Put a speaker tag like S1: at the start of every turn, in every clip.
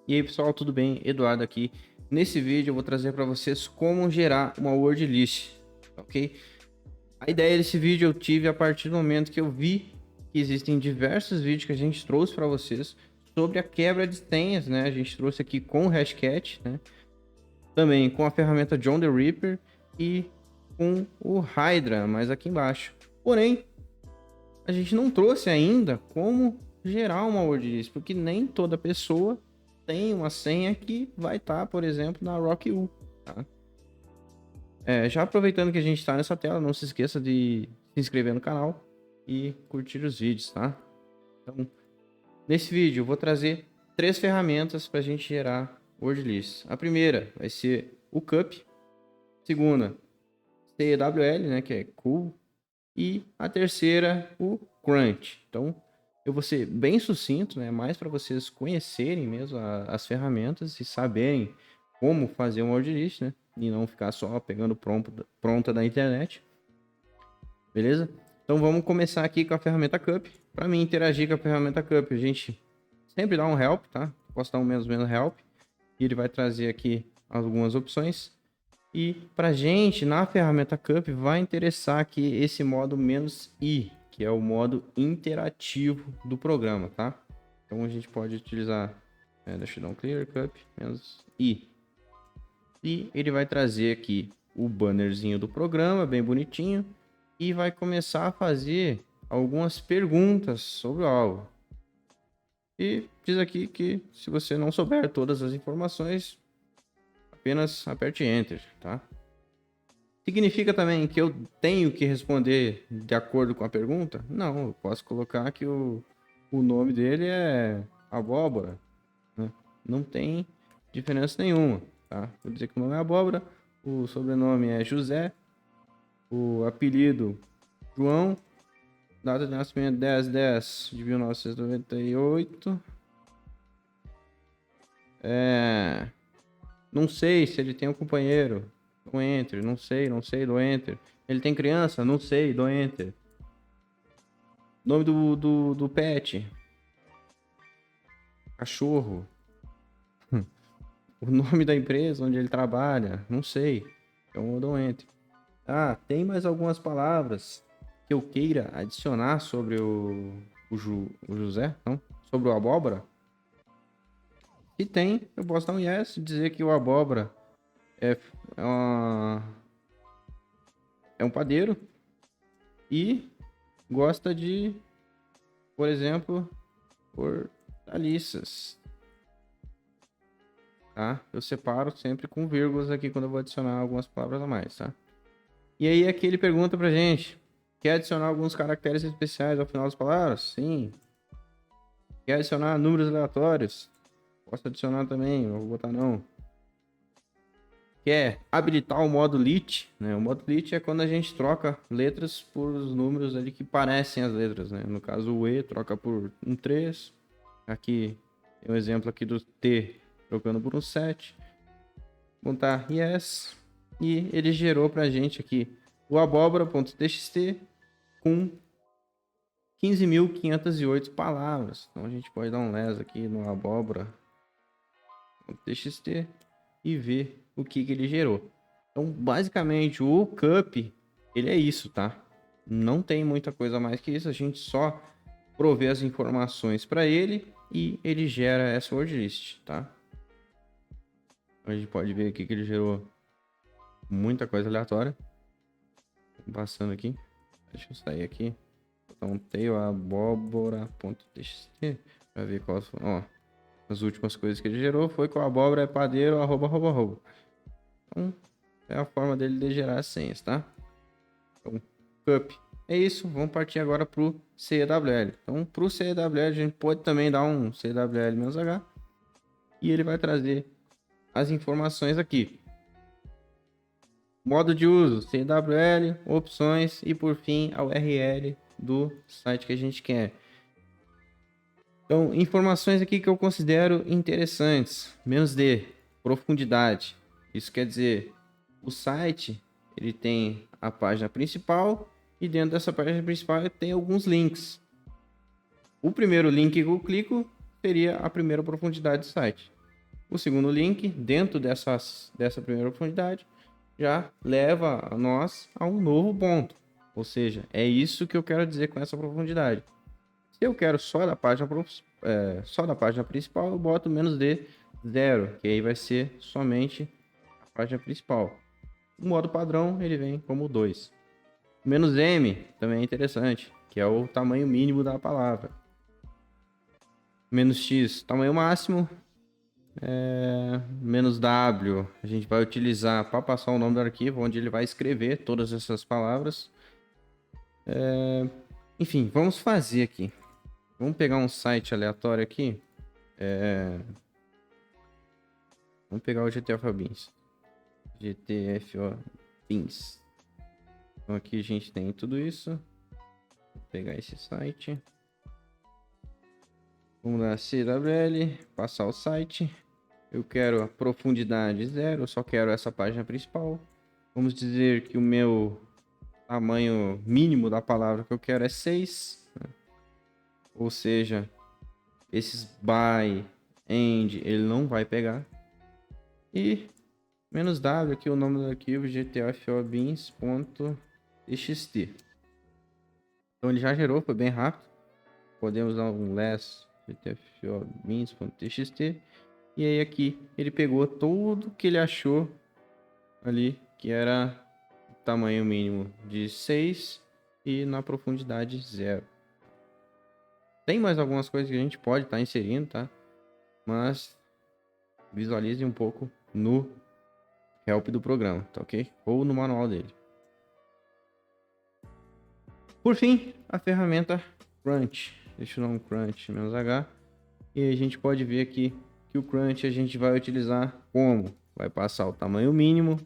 S1: E aí pessoal, tudo bem? Eduardo aqui. Nesse vídeo eu vou trazer para vocês como gerar uma word list, ok? A ideia desse vídeo eu tive a partir do momento que eu vi que existem diversos vídeos que a gente trouxe para vocês sobre a quebra de senhas, né? A gente trouxe aqui com o Hashcat, né? Também com a ferramenta John the Ripper e com o Hydra, mais aqui embaixo. Porém, a gente não trouxe ainda como gerar uma word list, porque nem toda pessoa tem uma senha que vai estar, por exemplo, na RockU, tá? Já aproveitando que a gente está nessa tela, não se esqueça de se inscrever no canal e curtir os vídeos, tá? Então, nesse vídeo eu vou trazer 3 ferramentas para a gente gerar word lists. A primeira vai ser o Cup, segunda, CWL, né, que é Cool, e a terceira, o Crunch. Então, eu vou ser bem sucinto, né? Mais para vocês conhecerem mesmo as ferramentas e saberem como fazer um word list, né? E não ficar só pegando pronta da internet. Beleza? Então vamos começar aqui com a ferramenta Cup. Para mim interagir com a ferramenta Cup, a gente sempre dá um help, tá? Posso dar um menos help. E ele vai trazer aqui algumas opções. E para gente, na ferramenta Cup, vai interessar aqui esse modo "-i", que é o modo interativo do programa, tá? Então a gente pode utilizar, deixa eu dar um clear, Cup, "-i". E ele vai trazer aqui o bannerzinho do programa, bem bonitinho, e vai começar a fazer algumas perguntas sobre algo. E diz aqui que se você não souber todas as informações, apenas aperte Enter, tá? Significa também que eu tenho que responder de acordo com a pergunta? Não, eu posso colocar que o nome dele é Abóbora, né? Não tem diferença nenhuma, tá? Vou dizer que o nome é Abóbora, o sobrenome é José, o apelido João, data de nascimento 10/10 de 1998. Não sei se ele tem um companheiro. Dou Enter. Não sei, dou Enter. Ele tem criança? Não sei, dou Enter. Nome do pet. Cachorro. O nome da empresa onde ele trabalha? Não sei. Então eu dou Enter. Ah, tem mais algumas palavras que eu queira adicionar sobre o José? Não? Sobre o Abóbora? Se tem, eu posso dar um yes e dizer que o Abóbora é, uma, é um padeiro e gosta de, por exemplo, hortaliças, tá? Eu separo sempre com vírgulas aqui quando eu vou adicionar algumas palavras a mais, tá? E aí aqui ele pergunta pra gente, quer adicionar alguns caracteres especiais ao final das palavras? Sim. Quer adicionar números aleatórios? Posso adicionar também, eu vou botar não. Quer habilitar o modo lit, né? O modo lit é quando a gente troca letras por os números ali que parecem as letras, né? No caso, o E troca por um 3. Aqui tem um exemplo aqui do T trocando por um 7. Montar yes. E ele gerou pra gente aqui o abóbora.txt com 15.508 palavras. Então a gente pode dar um les aqui no abóbora.txt e ver o que ele gerou. Então, basicamente, o Cup, ele é isso, tá? Não tem muita coisa mais que isso. A gente só provê as informações para ele e ele gera essa word list, tá? A gente pode ver aqui que ele gerou muita coisa aleatória. Passando aqui. Deixa eu sair aqui. Então, tail abóbora.txt para ver quais foram. Ó, as últimas coisas que ele gerou foi com a abóbora é padeiro, arroba. Então, é a forma dele de gerar as senhas, tá? Então, Cup. É isso, vamos partir agora para o CWL. Então, para o CWL, a gente pode também dar um CWL-H e ele vai trazer as informações aqui. Modo de uso, CWL, opções e, por fim, a URL do site que a gente quer. Então, informações aqui que eu considero interessantes. -d, profundidade. Isso quer dizer, o site ele tem a página principal e dentro dessa página principal tem alguns links. O primeiro link que eu clico seria a primeira profundidade do site. O segundo link, dentro dessa primeira profundidade, já leva a nós a um novo ponto. Ou seja, é isso que eu quero dizer com essa profundidade. Se eu quero só da página principal, eu boto "-d 0", que aí vai ser somente a página principal. O modo padrão, ele vem como 2. "-m" também é interessante, que é o tamanho mínimo da palavra. "-x", tamanho máximo. "-w", a gente vai utilizar para passar o nome do arquivo, onde ele vai escrever todas essas palavras. Enfim, vamos fazer aqui. Vamos pegar um site aleatório aqui. Vamos pegar o GTFO Beans. GTFO Beans. Então aqui a gente tem tudo isso. Vou pegar esse site. Vamos dar CWL, passar o site. Eu quero a profundidade 0, eu só quero essa página principal. Vamos dizer que o meu tamanho mínimo da palavra que eu quero é 6. Ou seja, esses by, end, ele não vai pegar. E "-w", aqui o nome do arquivo, gtfobeans.txt. Então ele já gerou, foi bem rápido. Podemos dar um less gtfobeans.txt. E aí aqui ele pegou tudo que ele achou ali, que era tamanho mínimo de 6 e na profundidade 0. Tem mais algumas coisas que a gente pode estar inserindo, tá? Mas visualize um pouco no help do programa, tá ok? Ou no manual dele. Por fim, a ferramenta Crunch. Deixa eu dar um Crunch -h. E a gente pode ver aqui que o Crunch a gente vai utilizar como? Vai passar o tamanho mínimo,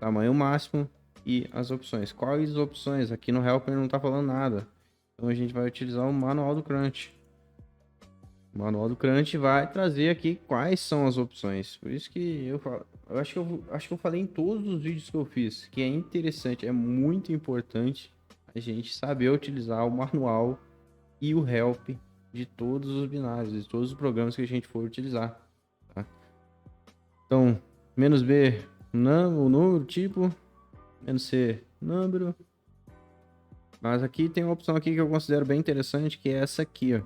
S1: tamanho máximo e as opções. Quais opções? Aqui no Helper não está falando nada. Então a gente vai utilizar o manual do Crunch. O manual do Crunch vai trazer aqui quais são as opções. Por isso que eu falo, eu acho que eu falei em todos os vídeos que eu fiz, que é interessante, é muito importante a gente saber utilizar o manual e o help de todos os binários, de todos os programas que a gente for utilizar. Tá? Então, "-b", o número, tipo, "-c", número. Mas aqui tem uma opção aqui que eu considero bem interessante, que é essa aqui, ó.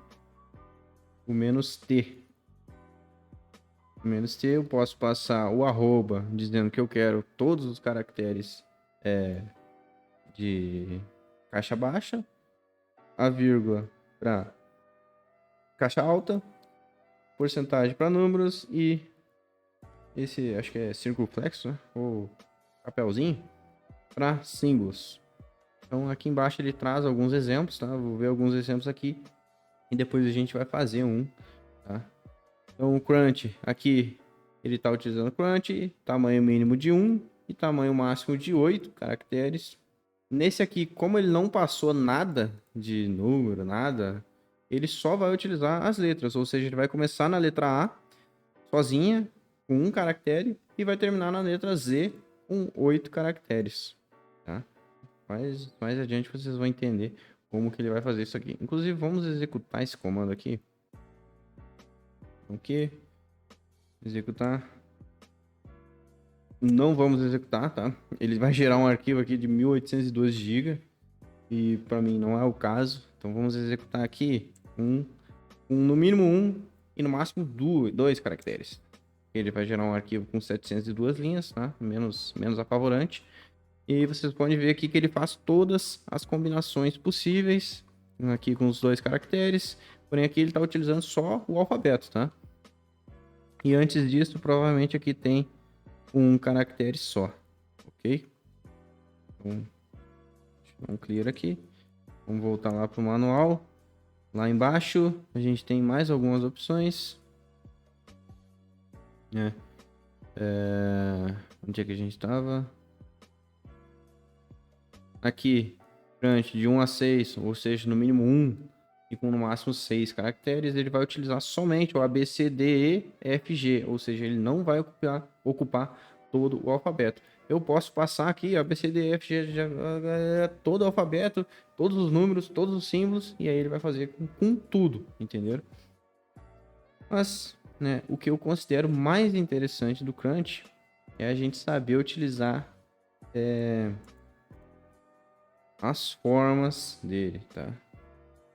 S1: O "-t". O "-t", eu posso passar o arroba, dizendo que eu quero todos os caracteres de caixa baixa, a vírgula para caixa alta, porcentagem para números e esse, acho que é circunflexo, né? Ou papelzinho, para símbolos. Então aqui embaixo ele traz alguns exemplos, tá? Vou ver alguns exemplos aqui e depois a gente vai fazer um, tá? Então o Crunch, aqui ele está utilizando Crunch, tamanho mínimo de 1 e tamanho máximo de 8 caracteres. Nesse aqui, como ele não passou nada de número, nada, ele só vai utilizar as letras, ou seja, ele vai começar na letra A sozinha, com 1 caractere, e vai terminar na letra Z com 8 caracteres, tá? Mais adiante vocês vão entender como que ele vai fazer isso aqui. Inclusive, vamos executar esse comando aqui. Ok. Executar. Não vamos executar, tá? Ele vai gerar um arquivo aqui de 1812 GB e para mim não é o caso. Então vamos executar aqui no mínimo 1 e no máximo 2 caracteres. Ele vai gerar um arquivo com 702 linhas, tá? Menos apavorante. E vocês podem ver aqui que ele faz todas as combinações possíveis aqui com os 2 caracteres. Porém aqui ele está utilizando só o alfabeto, tá? E antes disso, provavelmente aqui tem um caractere só, ok? Então, deixa eu dar um clear aqui. Vamos voltar lá para o manual. Lá embaixo a gente tem mais algumas opções. Onde é que a gente estava? Aqui, Crunch de 1 a 6, ou seja, no mínimo 1 e com no máximo 6 caracteres, ele vai utilizar somente o A, B, C, D, E, F, G, ou seja, ele não vai ocupar todo o alfabeto. Eu posso passar aqui A, B, C, D, E, F, G, todo o alfabeto, todos os números, todos os símbolos, e aí ele vai fazer com tudo, entenderam? Mas né, o que eu considero mais interessante do Crunch é a gente saber utilizar as formas dele, tá?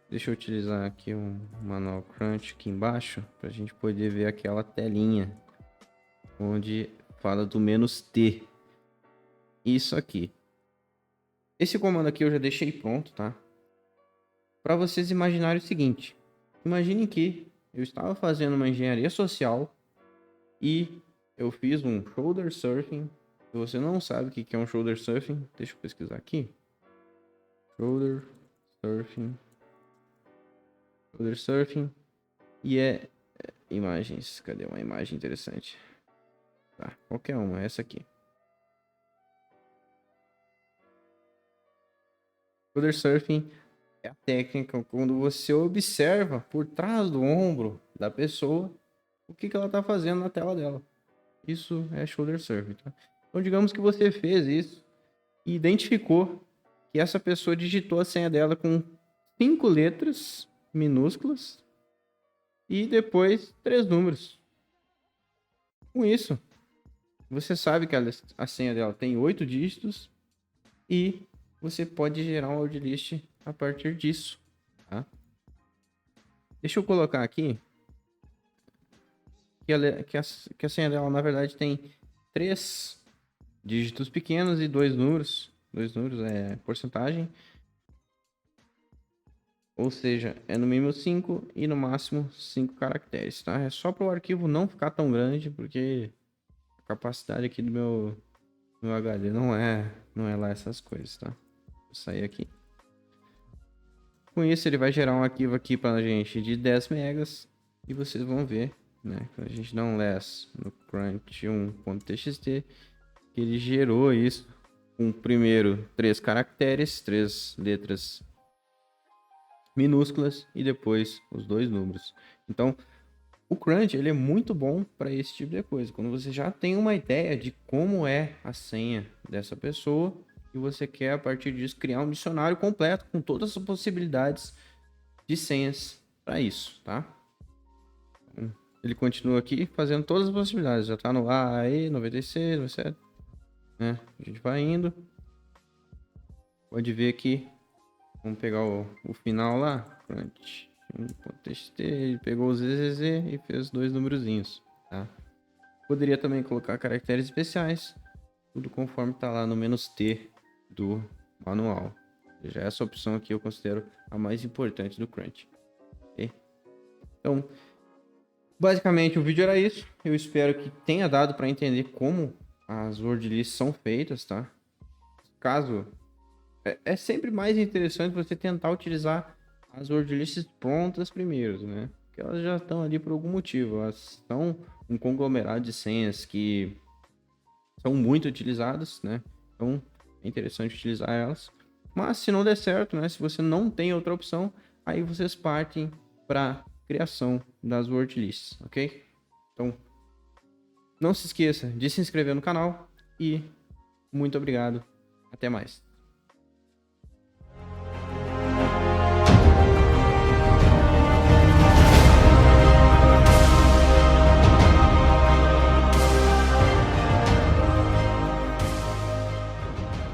S1: Deixa eu utilizar aqui um manual Crunch aqui embaixo para a gente poder ver aquela telinha onde fala do "-t". Isso aqui. Esse comando aqui eu já deixei pronto, tá? Para vocês imaginarem o seguinte. Imaginem que eu estava fazendo uma engenharia social e eu fiz um shoulder surfing. Se você não sabe o que é um shoulder surfing, deixa eu pesquisar aqui. Shoulder surfing. Shoulder surfing. E imagens. Cadê uma imagem interessante? Tá, qualquer uma, essa aqui. Shoulder surfing é a técnica quando você observa por trás do ombro da pessoa o que ela está fazendo na tela dela. Isso é shoulder surfing, tá? Então, digamos que você fez isso e identificou que essa pessoa digitou a senha dela com 5 letras minúsculas e depois 3 números. Com isso, você sabe que a senha dela tem 8 dígitos e você pode gerar um word list a partir disso, tá? Deixa eu colocar aqui que a senha dela, na verdade, tem 3 dígitos pequenos e 2 números. 2 números é porcentagem. Ou seja, é no mínimo 5 e no máximo 5 caracteres, tá? É só para o arquivo não ficar tão grande, porque a capacidade aqui do meu HD não é lá essas coisas, tá? Vou sair aqui. Com isso, ele vai gerar um arquivo aqui para a gente de 10 megas e vocês vão ver, né? Quando a gente dá um less no crunch1.txt, que ele gerou isso com primeiro 3 caracteres, 3 letras minúsculas e depois os 2 números. Então, o Crunch ele é muito bom para esse tipo de coisa. Quando você já tem uma ideia de como é a senha dessa pessoa e você quer a partir disso criar um dicionário completo com todas as possibilidades de senhas para isso, tá? Ele continua aqui fazendo todas as possibilidades. Já tá no A, E, 96, 97, né? A gente vai indo. Pode ver aqui. Vamos pegar o final lá. Crunch1.txt, ele pegou o ZZZ e fez 2 numerozinhos, tá? Poderia também colocar caracteres especiais, tudo conforme tá lá no "-t" do manual. Já essa opção aqui eu considero a mais importante do Crunch. Okay? Então, basicamente o vídeo era isso. Eu espero que tenha dado para entender como as word lists são feitas, tá? Caso é sempre mais interessante você tentar utilizar as word lists prontas primeiro, né? Porque elas já estão ali por algum motivo. Elas são um conglomerado de senhas que são muito utilizadas, né? Então é interessante utilizar elas. Mas se não der certo, né? Se você não tem outra opção, aí vocês partem para criação das word lists, ok? Então não se esqueça de se inscrever no canal e muito obrigado. Até mais.